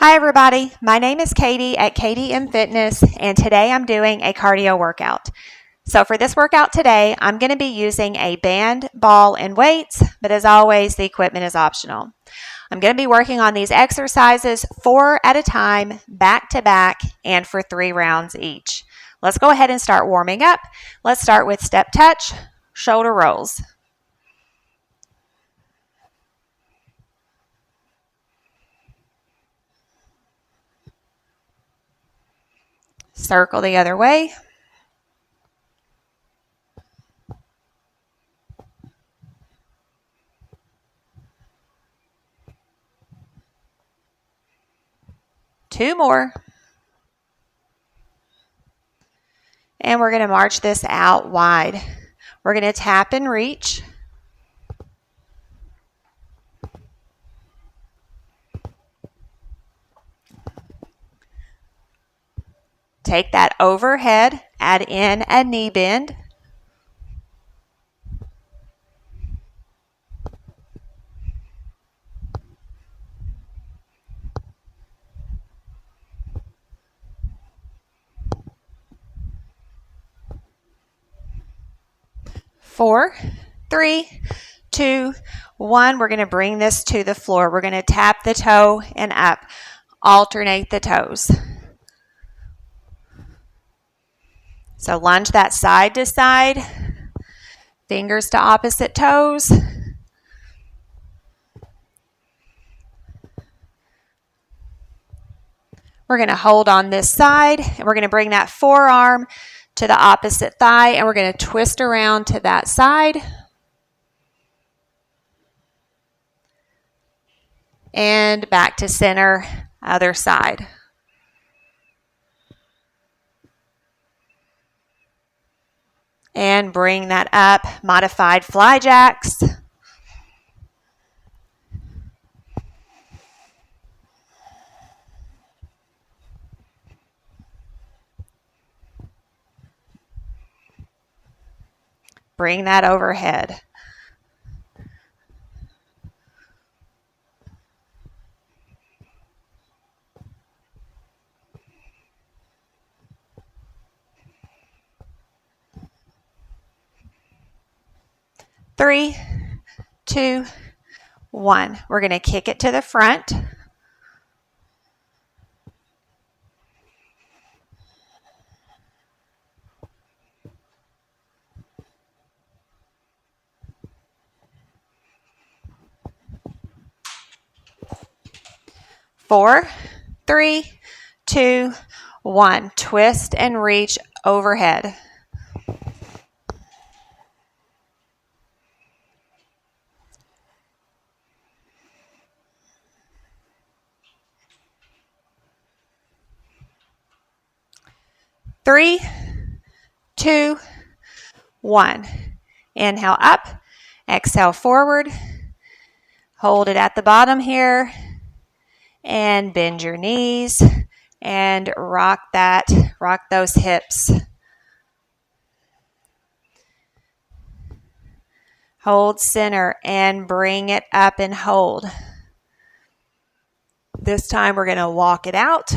Hi everybody, my name is Katie at KatieMFitness and today I'm doing a cardio workout. So for this workout today, I'm going to be using a band, ball, and weights, but as always, the equipment is optional. I'm going to be working on these exercises 4 at a time, back to back, and for 3 rounds each. Let's go ahead and start warming up. Let's start with step touch, shoulder rolls. Circle the other way. Two more. And we're going to march this out wide. We're going to tap and reach. Take that overhead, add in a knee bend. Four, three, two, one. We're going to bring this to the floor. We're going to tap the toe and up. Alternate the toes. So lunge that side to side. Fingers to opposite toes. We're going to hold on this side and we're going to bring that forearm to the opposite thigh and we're going to twist around to that side. And back to center, other side. And bring that up, modified fly jacks. Bring that overhead. Three, two, one. We're going to kick it to the front. Four, three, two, one. Twist and reach overhead. Three, two, one. Inhale up, exhale forward. Hold it at the bottom here and bend your knees and rock those hips. Hold center and bring it up and hold. This time we're going to walk it out.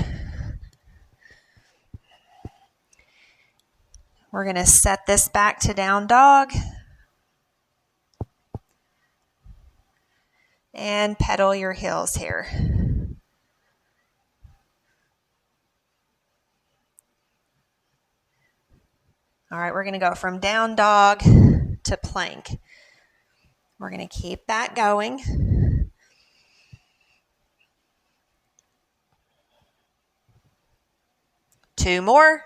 We're going to set this back to down dog. And pedal your heels here. All right, we're going to go from down dog to plank. We're going to keep that going. Two more.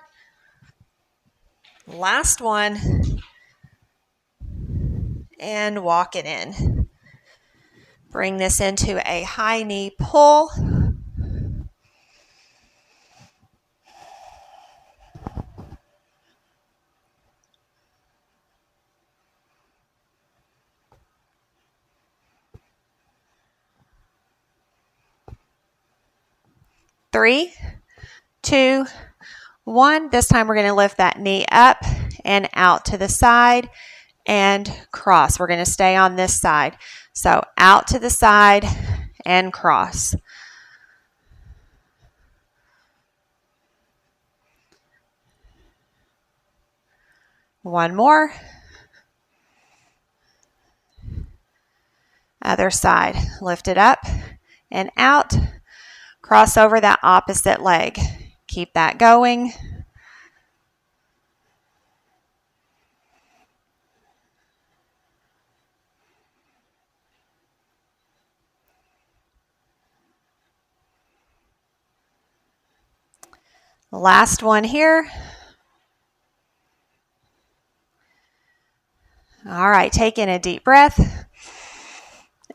Last one. And walk it in. Bring this into a high knee pull. Three, two, one. This time we're going to lift that knee up and out to the side and cross. We're going to stay on this side. So out to the side and cross. One more. Other side. Lift it up and out. Cross over that opposite leg. Keep that going. Last one here. All right, take in a deep breath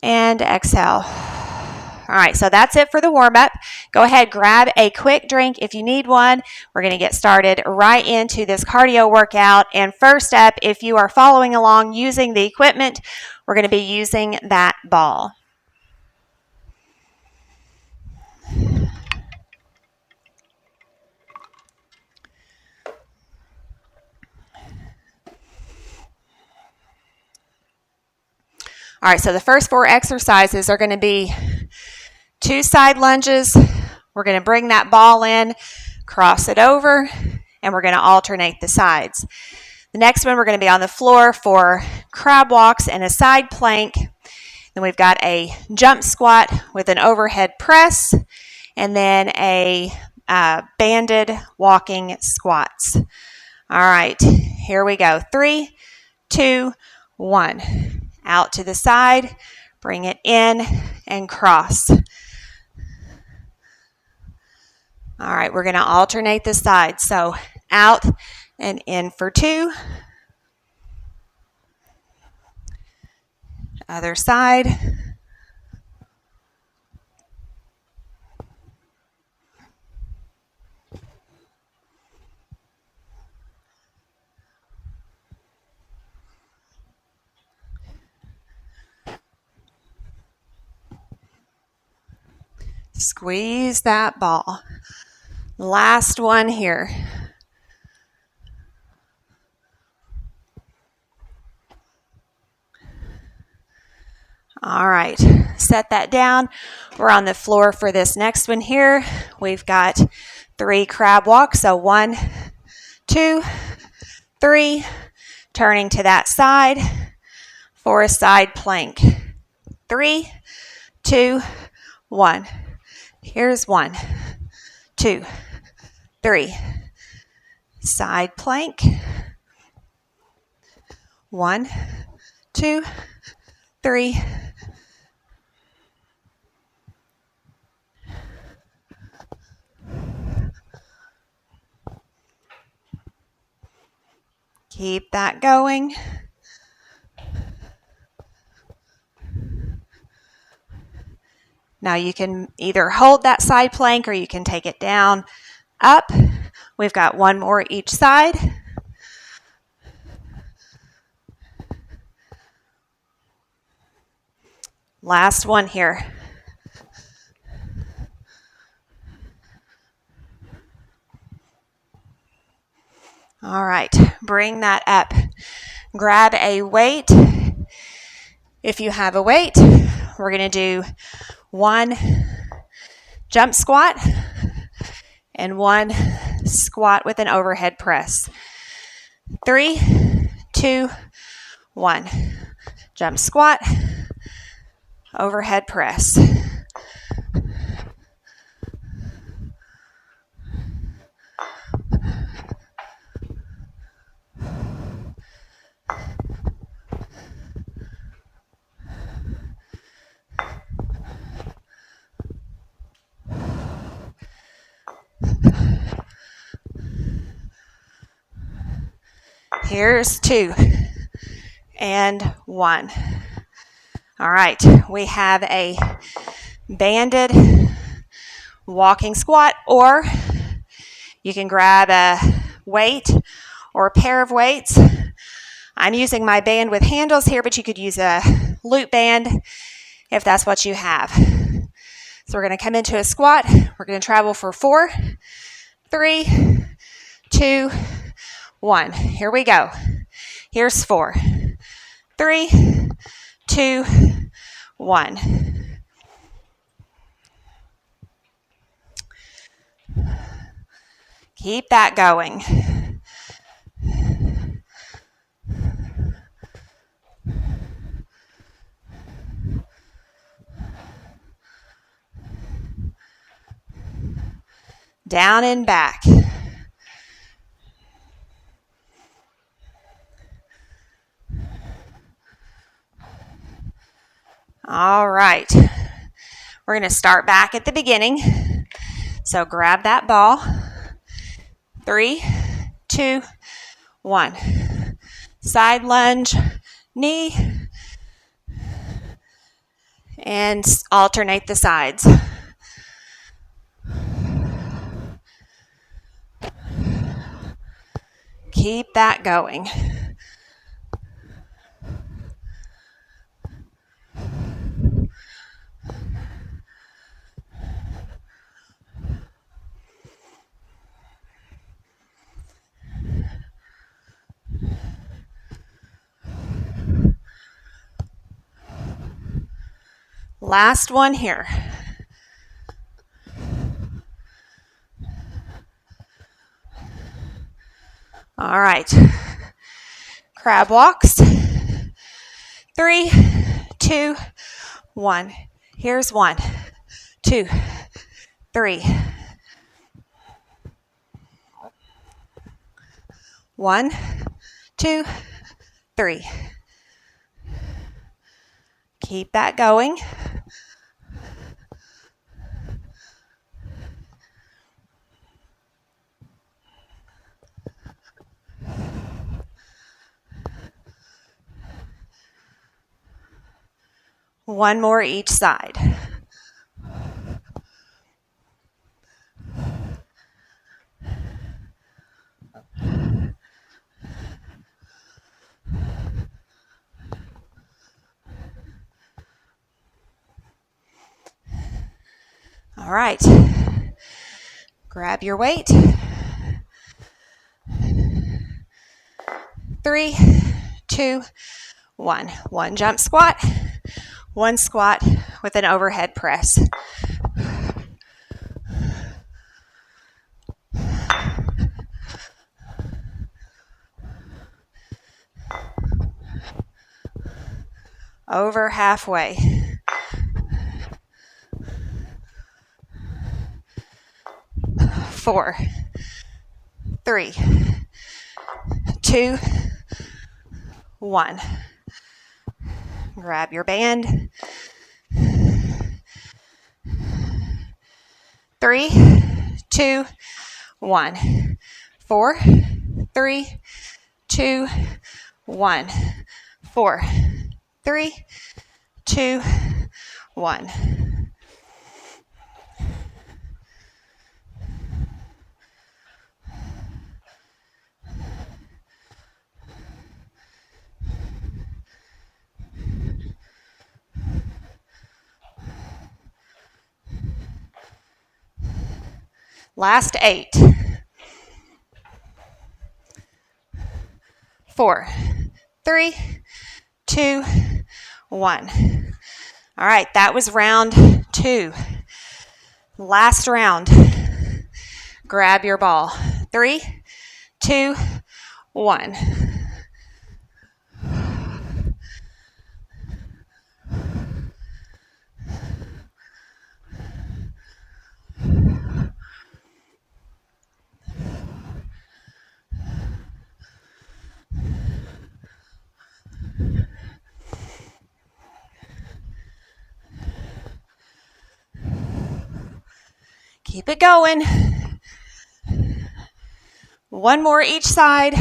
and exhale. All right, so that's it for the warm-up. Go ahead, grab a quick drink if you need one. We're going to get started right into this cardio workout. And first up, if you are following along using the equipment, we're going to be using that ball. All right, so the first 4 exercises are going to be 2 side lunges. We're going to bring that ball in, cross it over, and we're going to alternate the sides. The next one, we're going to be on the floor for crab walks and a side plank. Then we've got a jump squat with an overhead press, and then a banded walking squats. All right, here we go. 3, 2, 1. Out to the side, bring it in, and cross. All right, we're going to alternate the sides. So out and in for 2. Other side. Squeeze that ball. Last one here. All right, set that down. We're on the floor for this next one here. We've got 3 crab walks. So 1, 2, 3. Turning to that side for a side plank. 3, 2, 1. Here's 1, 2, 3. Side plank. 1, 2, 3. Keep that going. Now you can either hold that side plank or you can take it down, up. We've got 1 more each side. Last one here. All right, bring that up. Grab a weight. If you have a weight, we're going to do 1 jump squat and 1 squat with an overhead press. 3, 2, 1. Jump squat, overhead press. Here's 2 and 1. All right, we have a banded walking squat, or you can grab a weight or a pair of weights. I'm using my band with handles here, but you could use a loop band if that's what you have. So we're going to come into a squat. We're going to travel for 4, 3, 2, 1. Here we go. Here's 4, 3, 2, 1. Keep that going. down and back. All right. We're going to start back at the beginning. So grab that ball. 3, 2, 1. Side lunge, knee, and alternate the sides. Keep that going. Last one here. All right. Crab walks. 3, 2, 1. Here's 1, 2, 3. 1, 2, 3. Keep that going. One more each side. All right. Grab your weight. 3, 2, 1. 1 jump squat. 1 squat with an overhead press. Over halfway. 4, 3, 2, 1. Grab your band. 3, 2, 1. 4, 3, 2, 1. 4, 3, 2, 1. Last 8. 4, 3, 2, 1. All right, that was round 2. Last round. Grab your ball. 3, 2, 1. Keep it going. 1 more each side.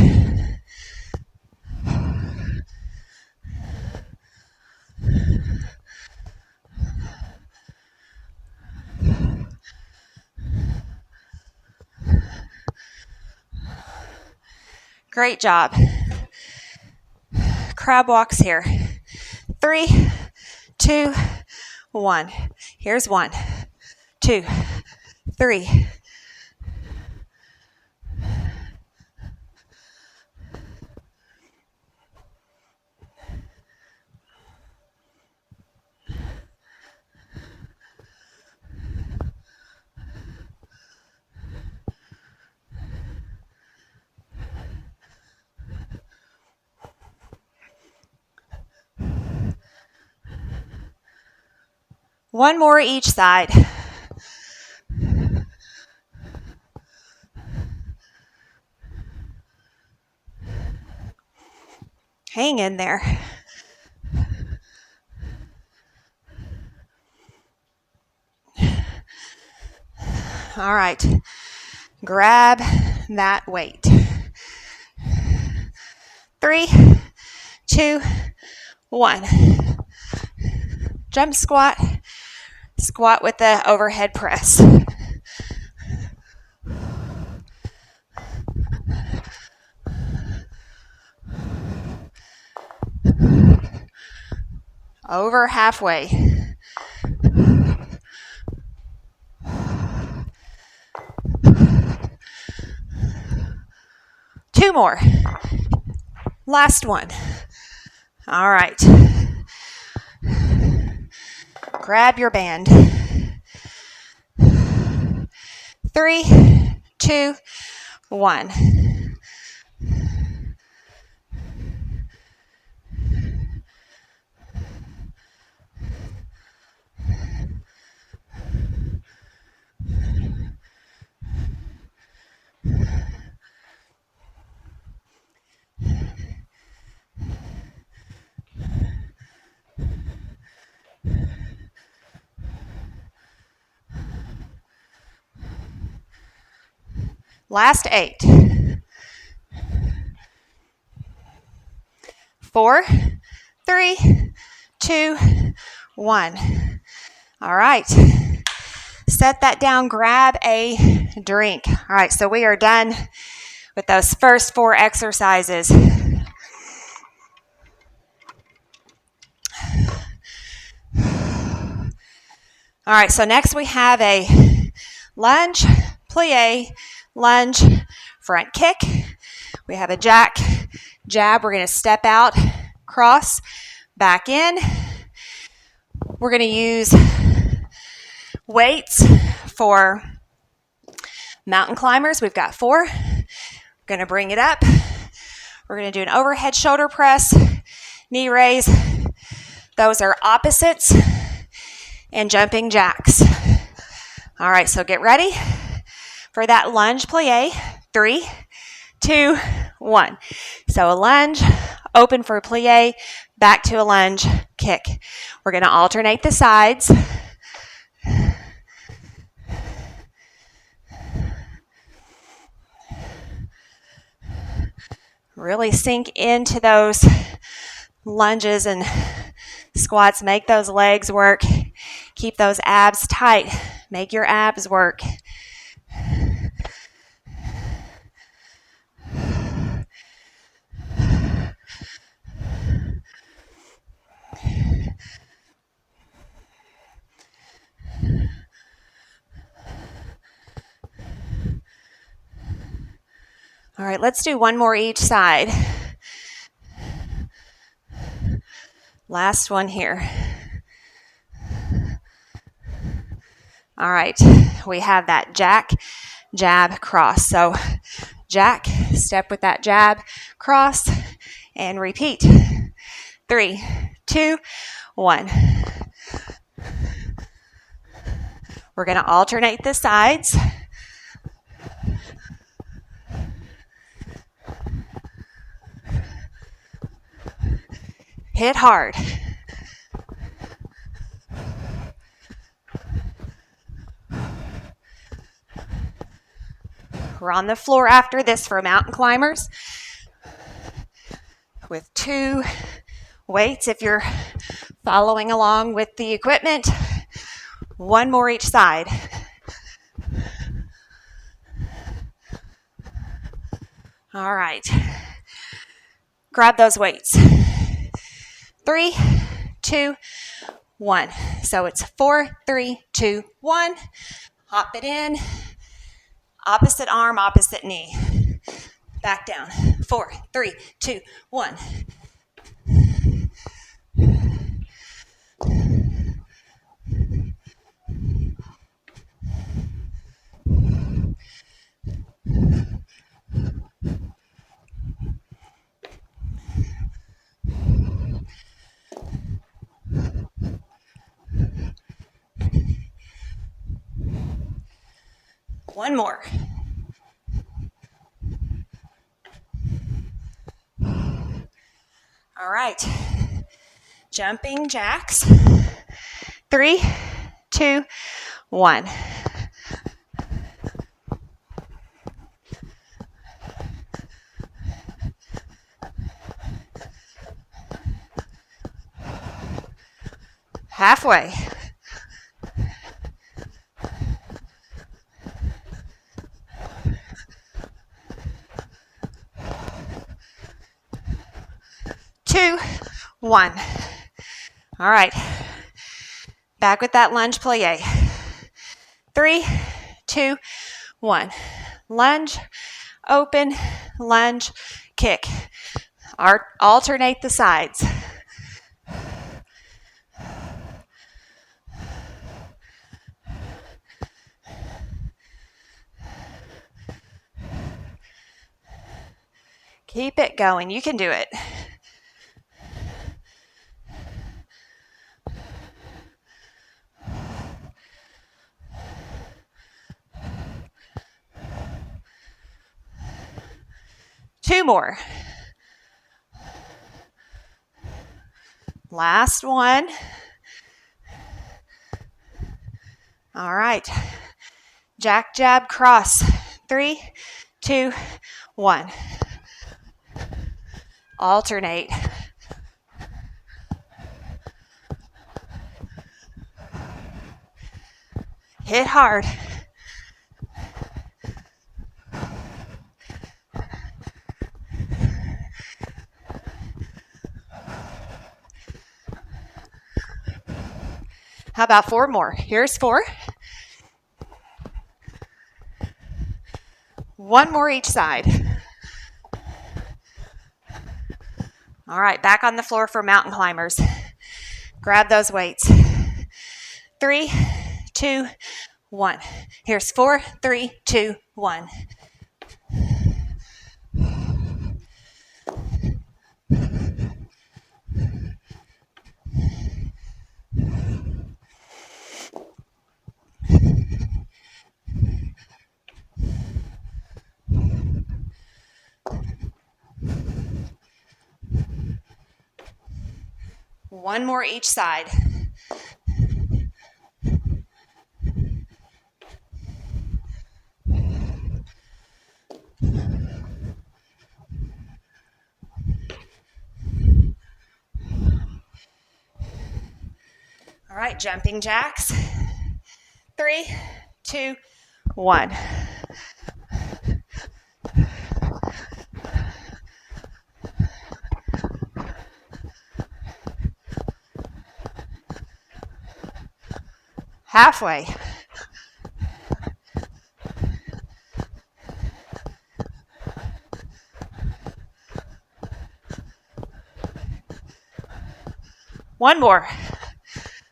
Great job. Crab walks here. 3, 2, 1. Here's 1, 2, 3. One more each side. Hang in there. All right. Grab that weight. 3, 2, 1. Jump squat. Squat with the overhead press. Over halfway. Two more. Last one. All right. Grab your band. 3, 2, 1. Last 8. 4, 3, 2, 1. All right. Set that down. Grab a drink. All right, so we are done with those first 4 exercises. All right, so next we have a lunge, plie, lunge, front kick. We have a jack, jab. We're going to step out, cross, back in. We're going to use weights for mountain climbers. We've got 4. Going to bring it up. We're going to do an overhead shoulder press, knee raise. Those are opposites and jumping jacks. All right, so get ready for that lunge plie. 3, 2, 1. So a lunge, open for a plie, back to a lunge, kick. We're going to alternate the sides. Really sink into those lunges and squats. Make those legs work. Keep those abs tight. Make your abs work. All right, let's do one more each side. Last one here. All right, we have that jack, jab, cross. So jack, step with that jab, cross, and repeat. 3, 2, 1. We're going to alternate the sides. Hit hard. We're on the floor after this for mountain climbers with 2 weights if you're following along with the equipment. 1 more each side. All right. Grab those weights. 3, 2, 1. So it's 4, 3, 2, 1. Hop it in. Opposite arm, opposite knee. Back down. 4, 3, 2, 1. One more. All All right. Jumping jacks. 3, 2, 1. Halfway. Two, 1. All right. Back with that lunge plie. 3, 2, 1. Lunge, open, lunge, kick. Alternate the sides. Keep it going. You can do it. Two more. Last one. All right. Jack, jab, cross. 3, 2, 1. Alternate. Hit hard. How about 4 more? Here's 4. 1 more each side. All right, back on the floor for mountain climbers. Grab those weights. 3, 2, 1. Here's 4, 3, 2, 1. One more each side. All right, jumping jacks. 3, 2, 1. Halfway. One more.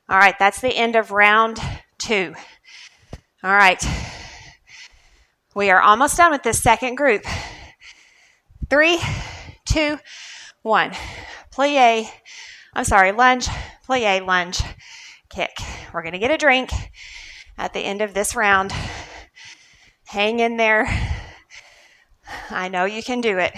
All right, that's the end of round 2. All right. We are almost done with this second group. 3, 2, 1. Lunge, plie, lunge, kick. We're going to get a drink at the end of this round. Hang in there. I know you can do it.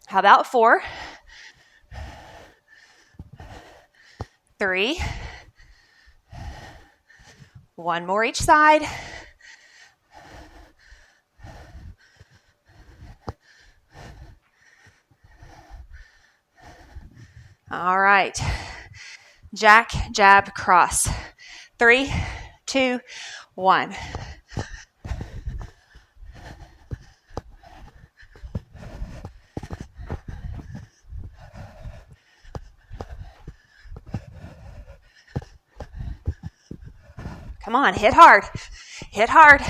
How about 4? 3. 1 more each side. All right. Jack, jab, cross. 3, 2, 1. Come on, hit hard. Hit hard.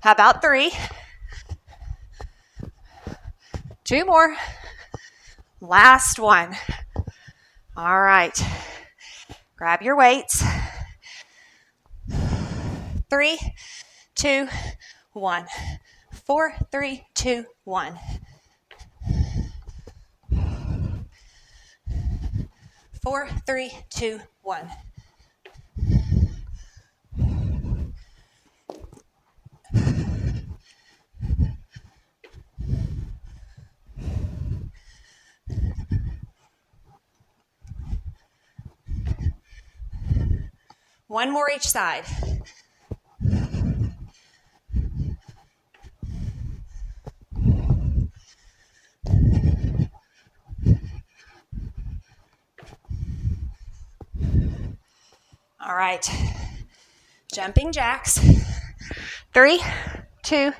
How about 3? 2 more. Last one. All right. Grab your weights. 3, 2, 1. 4, 3, 2, 1. 4, 3, 2, 1. One more each side. All right, jumping jacks. 3, 2,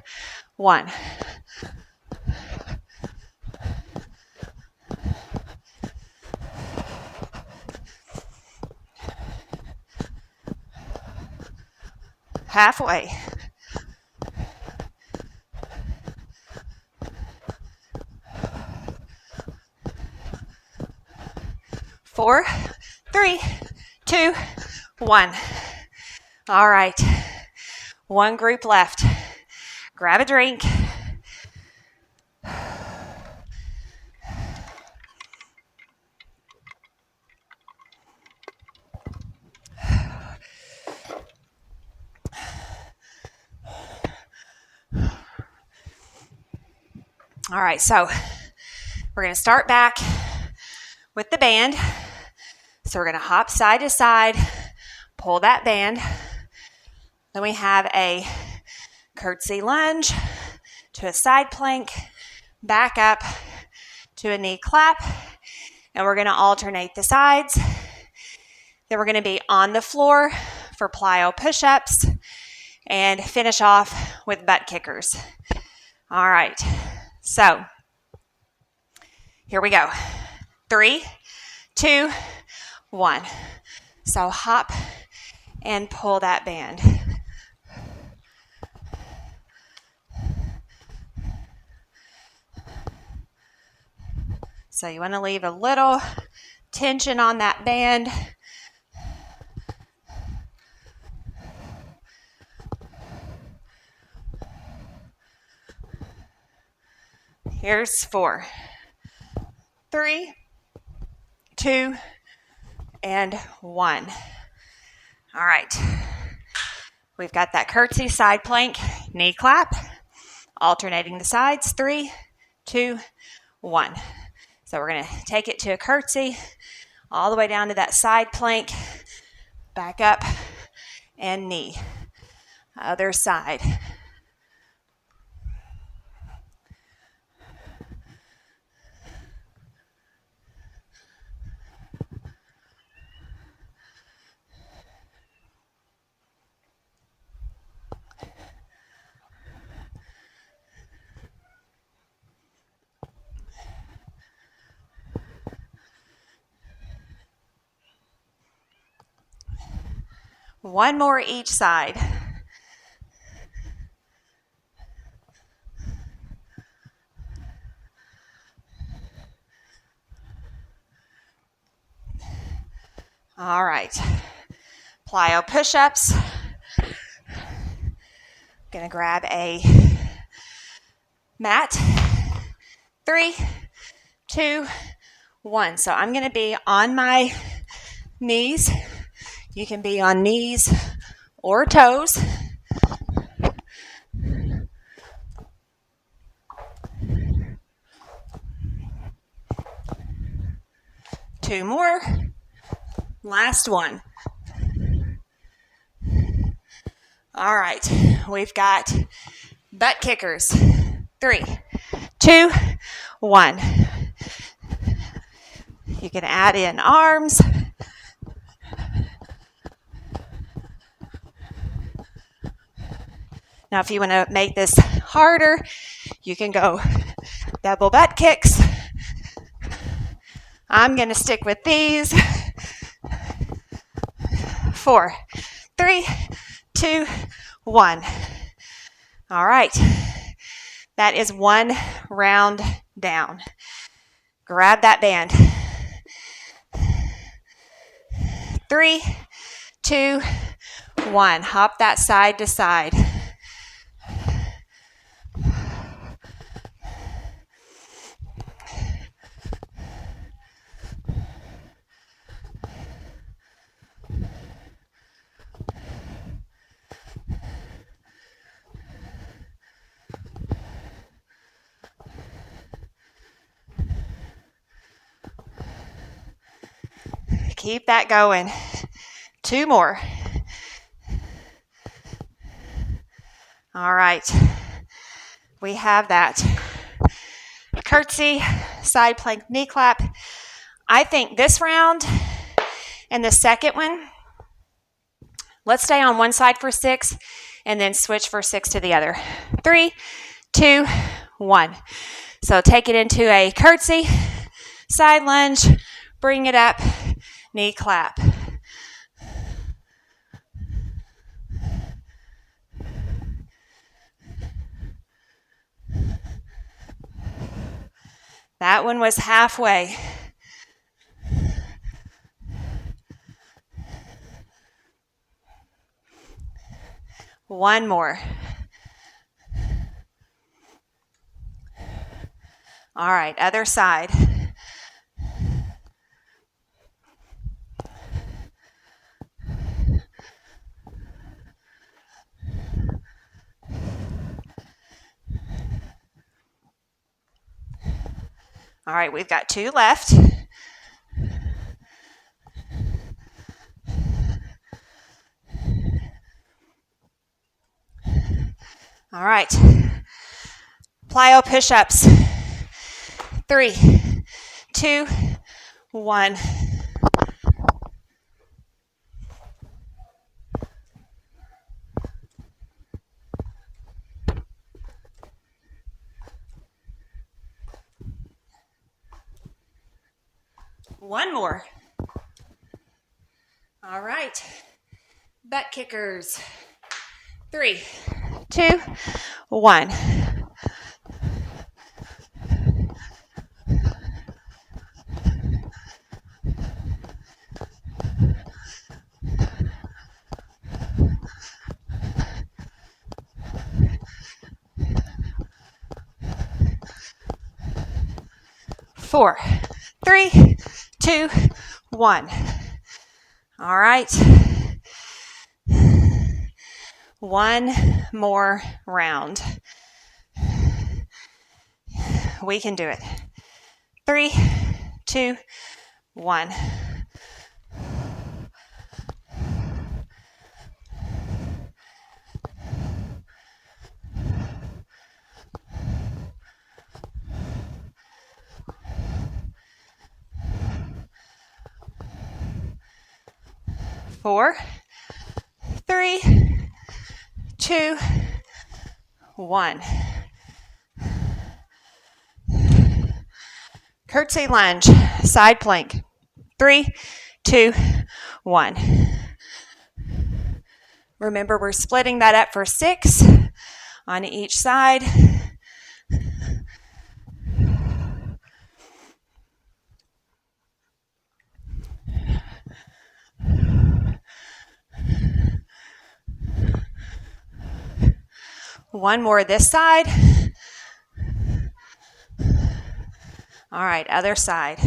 1. Halfway. 4, 3, 2, 1. All right, one group left. Grab a drink. All right, so we're going to start back with the band. So we're going to hop side to side, pull that band. Then we have a curtsy lunge to a side plank, back up to a knee clap, and we're going to alternate the sides. Then we're going to be on the floor for plyo push-ups and finish off with butt kickers. All right, so here we go. 3, 2, 1. So hop and pull that band. So you want to leave a little tension on that band. Here's 4, 3, 2, and 1. All right. We've got that curtsy side plank, knee clap, alternating the sides. 3, 2, 1. So we're going to take it to a curtsy, all the way down to that side plank, back up, and knee. Other side. One more each side. All right. Plyo push-ups. Gonna grab a mat. 3, 2, 1. So I'm gonna be on my knees. You can be on knees or toes. Two more. Last one. All right, we've got butt kickers. 3, 2, 1. You can add in arms. Now, if you want to make this harder, you can go double butt kicks. I'm going to stick with these. 4, 3, 2, 1. All right. That is one round down. Grab that band. 3, 2, 1. Hop that side to side. Keep that going. 2 more. All right. We have that curtsy, side plank, knee clap. I think this round and the second one, let's stay on one side for 6 and then switch for 6 to the other. 3, 2, 1. So take it into a curtsy, side lunge, bring it up, knee clap. That one was halfway. One more. All right, other side. All right, we've got 2 left. All right. Plyo push-ups. 3, 2, 1. One more. All right. Butt kickers. 3, 2, 1. Four, 3, 2, 1. All right. One more round. We can do it. 3, 2, 1. Four, 3, 2, 1. Curtsy lunge, side plank. 3, 2, 1. Remember, we're splitting that up for 6 on each side. One more this side. All right, other side.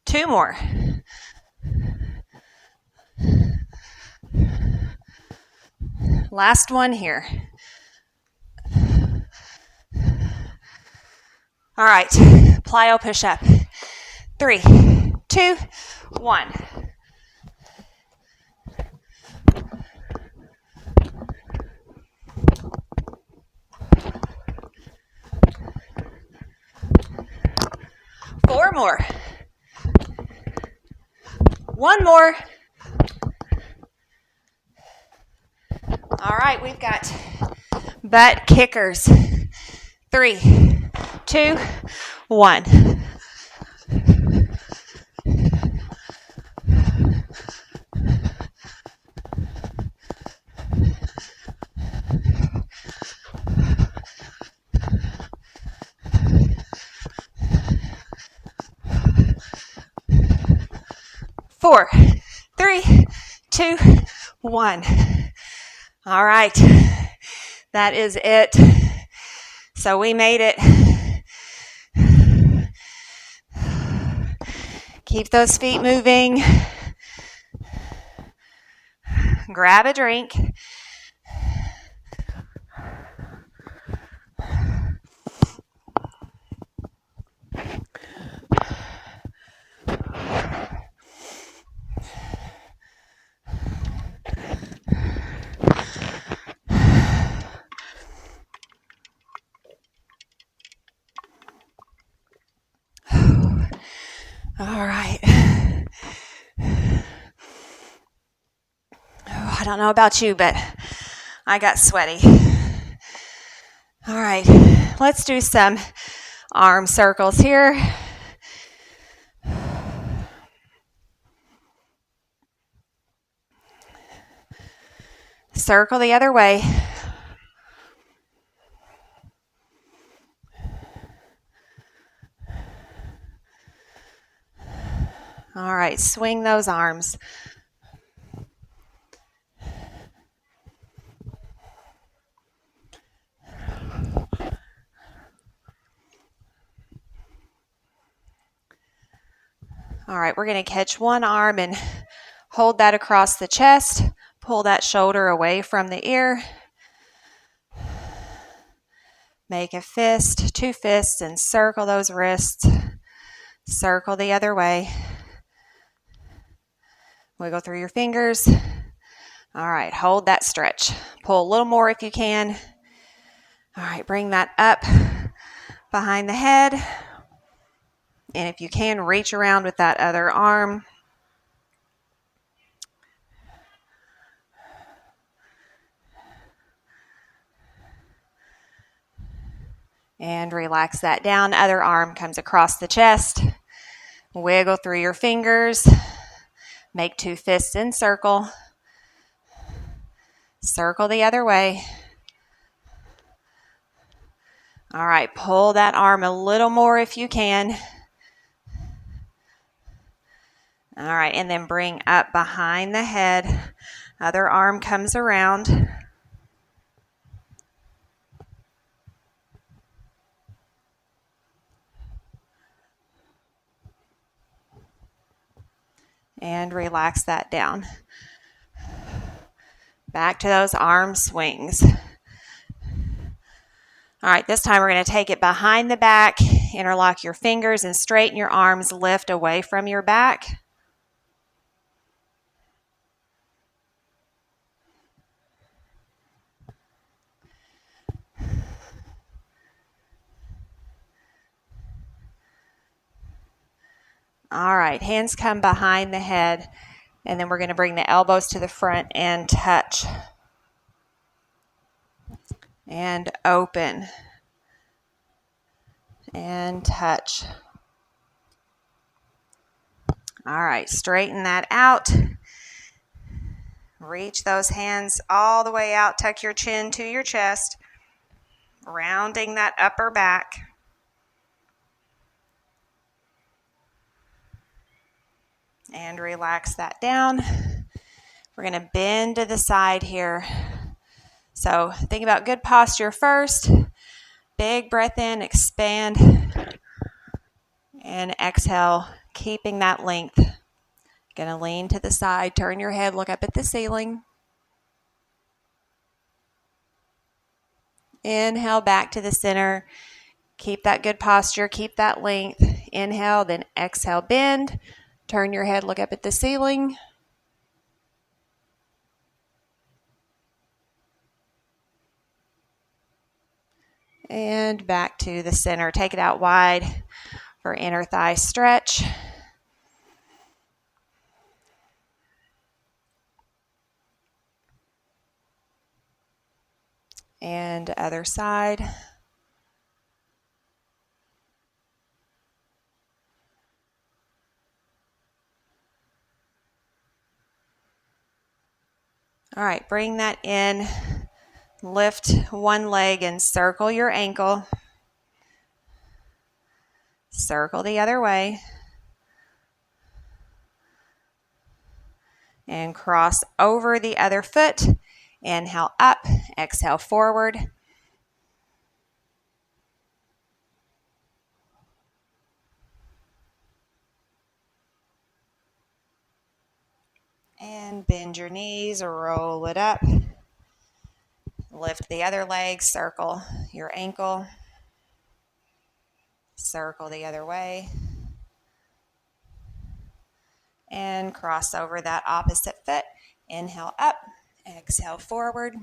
Two more. Last one here. All right, plyo push-up. 3, 2, 1. Four more. One more. All right, we've got butt kickers. 3, 2, 1. Four, 3, 2, 1. All right, that is it. So we made it. Keep those feet moving. grab a drink. All right. I don't know about you, but I got sweaty. All right, let's do some arm circles here. Circle the other way. All right, swing those arms. All right, we're going to catch one arm and hold that across the chest. Pull that shoulder away from the ear. Make a fist, two fists, and circle those wrists. Circle the other way. Wiggle through your fingers. All right, hold that stretch. Pull a little more if you can. All right, bring that up behind the head. And if you can, reach around with that other arm. And relax that down. Other arm comes across the chest. Wiggle through your fingers. Make two fists in circle. Circle the other way. All right, pull that arm a little more if you can. All right, and then bring up behind the head. Other arm comes around. And relax that down. Back to those arm swings. All right, this time we're going to take it behind the back, interlock your fingers and straighten your arms, lift away from your back. All right, hands come behind the head, and then we're going to bring the elbows to the front and touch. And open. And touch. All right, straighten that out. Reach those hands all the way out. Tuck your chin to your chest. Rounding that upper back. And relax that down. We're going to bend to the side here. So think about good posture first. Big breath in, expand. And exhale, keeping that length. Going to lean to the side, turn your head, look up at the ceiling. Inhale back to the center. Keep that good posture, keep that length. Inhale, then exhale, bend. Turn your head, look up at the ceiling. And back to the center. Take it out wide for inner thigh stretch. And other side. All right, bring that in. Lift one leg and circle your ankle. Circle the other way. And cross over the other foot. Inhale up, exhale forward. And bend your knees, roll it up. Lift the other leg, circle your ankle. Circle the other way. And cross over that opposite foot. Inhale up, exhale forward.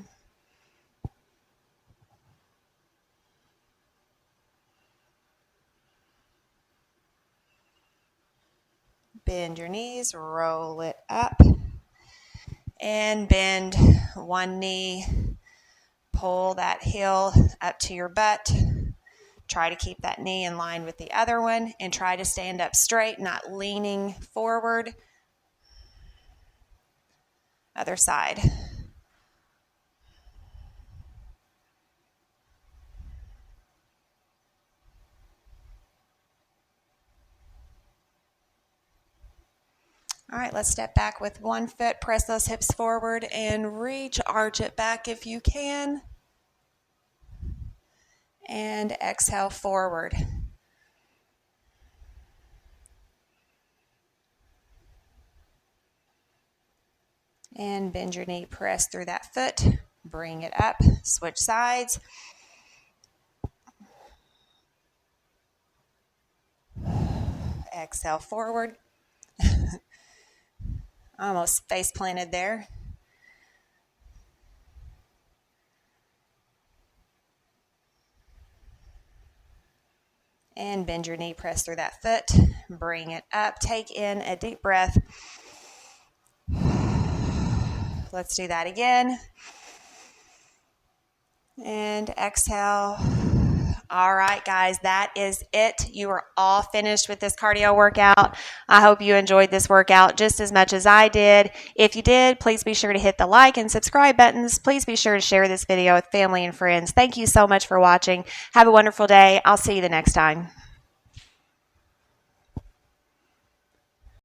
Bend your knees, roll it up. And bend one knee. Pull that heel up to your butt. Try to keep that knee in line with the other one and try to stand up straight, not leaning forward. Other side. All right, let's step back with one foot, press those hips forward and reach, arch it back if you can. And exhale forward. And bend your knee, press through that foot, bring it up, switch sides. Exhale forward. Almost face planted there. And bend your knee, press through that foot, bring it up, take in a deep breath. Let's do that again. And exhale. All right, guys, that is it. You are all finished with this cardio workout. I hope you enjoyed this workout just as much as I did. If you did, please be sure to hit the like and subscribe buttons. Please be sure to share this video with family and friends. Thank you so much for watching. Have a wonderful day. I'll see you the next time.